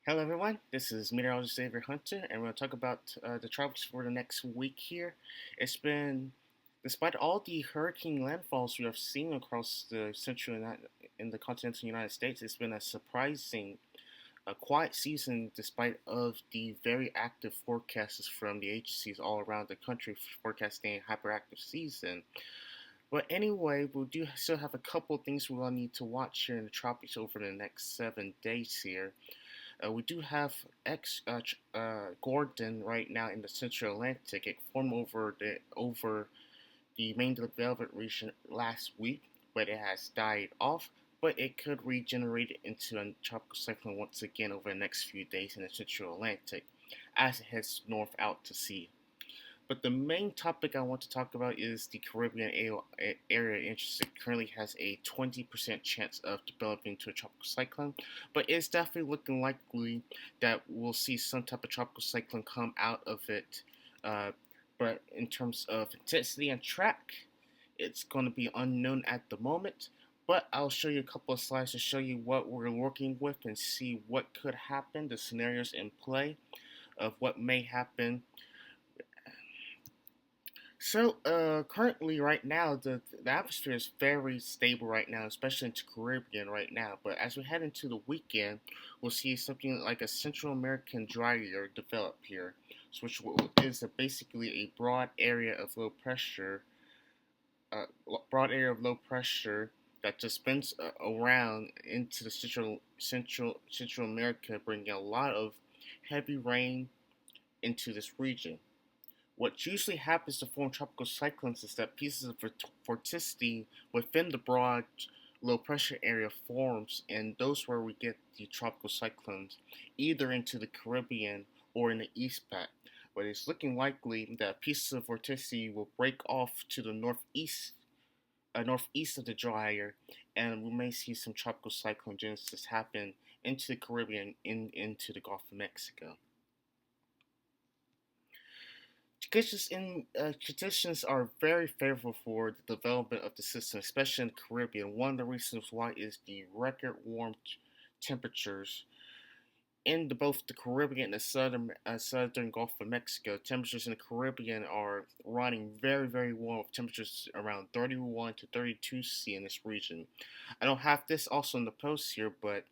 Hello, everyone. This is meteorologist Xavier Hunter, and we're going to talk about the tropics for the next week here. It's been, despite all the hurricane landfalls we have seen across the in the continental United States, it's been a surprising, quiet season despite of the very active forecasts from the agencies all around the country forecasting a hyperactive season. But anyway, we do still have a couple things we're going to need to watch here in the tropics over the next 7 days here. We do have Gordon right now in the Central Atlantic. It formed over the main development region last week, but it has died off. But it could regenerate into a tropical cyclone once again over the next few days in the Central Atlantic as it heads north out to sea. But the main topic I want to talk about is the Caribbean area interest. It currently has a 20% chance of developing into a tropical cyclone, but it's definitely looking likely that we'll see some type of tropical cyclone come out of it. Uh, but in terms of intensity and track, it's going to be unknown at the moment. But I'll show you a couple of slides to show you what we're working with and see what could happen, the scenarios in play of what may happen. Currently, right now, the atmosphere is very stable right now, especially into Caribbean right now. But as we head into the weekend, we'll see something like a Central American gyre develop here, is basically a uh, broad area of low pressure that just spins around into the Central America, bringing a lot of heavy rain into this region. What usually happens to form tropical cyclones is that pieces of vorticity within the broad low pressure area forms, and those where we get the tropical cyclones, either into the Caribbean or in the East Pac. But it's looking likely that pieces of vorticity will break off to the northeast of the gyre, and we may see some tropical cyclone genesis happen into the Caribbean into the Gulf of Mexico. Conditions are very favorable for the development of the system, especially in the Caribbean. One of the reasons why is the record warm temperatures in both the Caribbean and the southern Gulf of Mexico. Temperatures in the Caribbean are running very, very warm, with temperatures around 31 to 32 C in this region. I don't have this also in the post here, but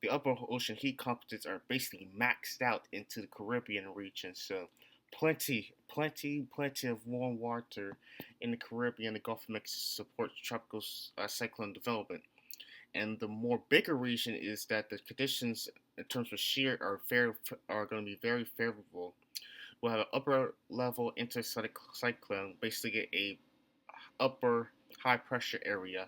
the upper ocean heat components are basically maxed out into the Caribbean region. So plenty of warm water in the Caribbean, the Gulf of Mexico supports tropical cyclone development. And the more bigger region is that the conditions in terms of shear are going to be very favorable. We'll have an upper level intercyclone, basically a upper high pressure area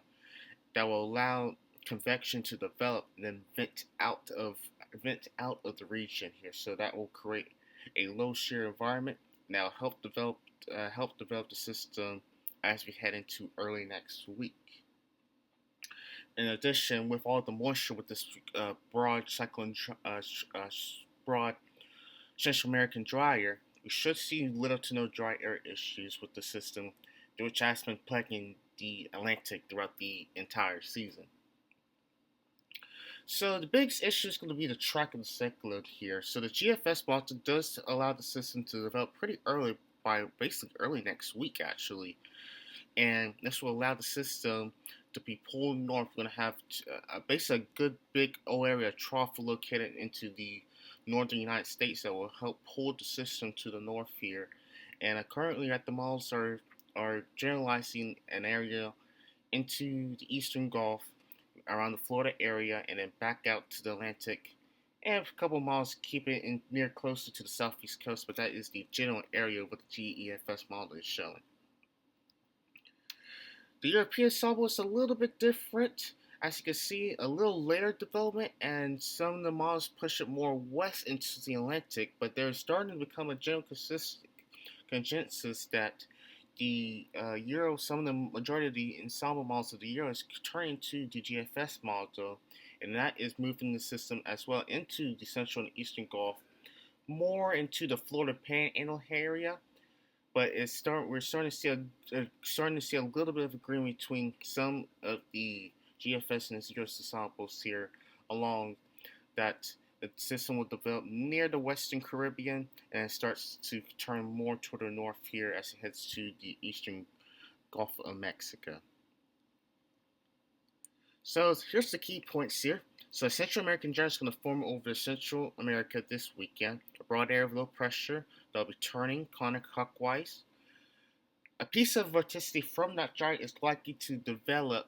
that will allow convection to develop and then vent out of the region here. So that will create a low shear environment. Now help develop the system as we head into early next week. In addition, with all the moisture with this broad Central American dryer, we should see little to no dry air issues with the system, which has been plaguing the Atlantic throughout the entire season. So the biggest issue is going to be the track of the cyclone here. So the GFS model does allow the system to develop pretty early, by basically early next week actually, and this will allow the system to be pulled north. We're going to have basically a good big O area trough located into the northern United States that will help pull the system to the north here. And currently, at the models are generalizing an area into the eastern Gulf around the Florida area and then back out to the Atlantic. And a couple miles keep it in near closer to the southeast coast, but that is the general area what the GEFS model is showing. The European ensemble is a little bit different. As you can see, a little later development, and some of the models push it more west into the Atlantic, but they're starting to become a general consensus that the Euro, some of the majority of the ensemble models of the Euro is turning to the GFS model, and that is moving the system as well into the central and eastern Gulf, more into the Florida Panhandle area. But we're starting to see a little bit of agreement between some of the GFS and Euro ensembles here along that the system will develop near the Western Caribbean and it starts to turn more toward the north here as it heads to the eastern Gulf of Mexico. So here's the key points here. So a Central American gyre is going to form over Central America this weekend. A broad area of low pressure that'll be turning counterclockwise. A piece of vorticity from that gyre is likely to develop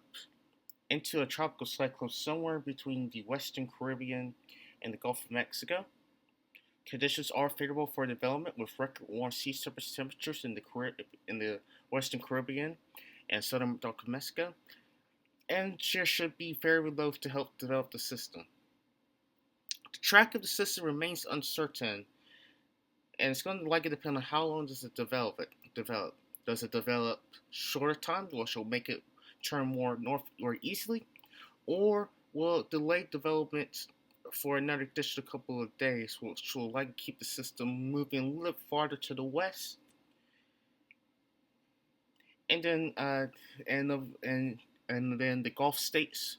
into a tropical cyclone somewhere between the Western Caribbean and the Gulf of Mexico. Conditions are favorable for development with record warm sea surface temperatures in the Western Caribbean and southern Gulf of Mexico, and shear should be very low to help develop the system. The track of the system remains uncertain, and it's going to likely depend on how long does it develop. Does it develop shorter time, which will make it turn more north or easily, or will it delay development for another additional couple of days, which will likely keep the system moving a little farther to the west, and then and then the Gulf states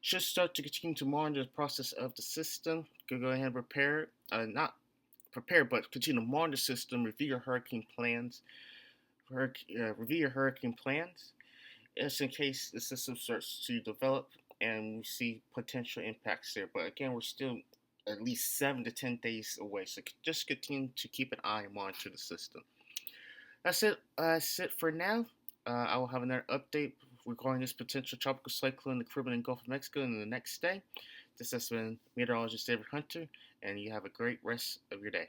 should start to continue to monitor the process of the system. Go ahead and prepare, not prepare, but continue to monitor the system. Review your hurricane plans. Review your hurricane plans, just in case the system starts to develop and we see potential impacts there. But again, we're still at least 7 to 10 days away, so just continue to keep an eye and monitor the system. That's it. That's it for now. I will have another update regarding this potential tropical cyclone in the Caribbean and Gulf of Mexico in the next day. This has been meteorologist David Hunter, and you have a great rest of your day.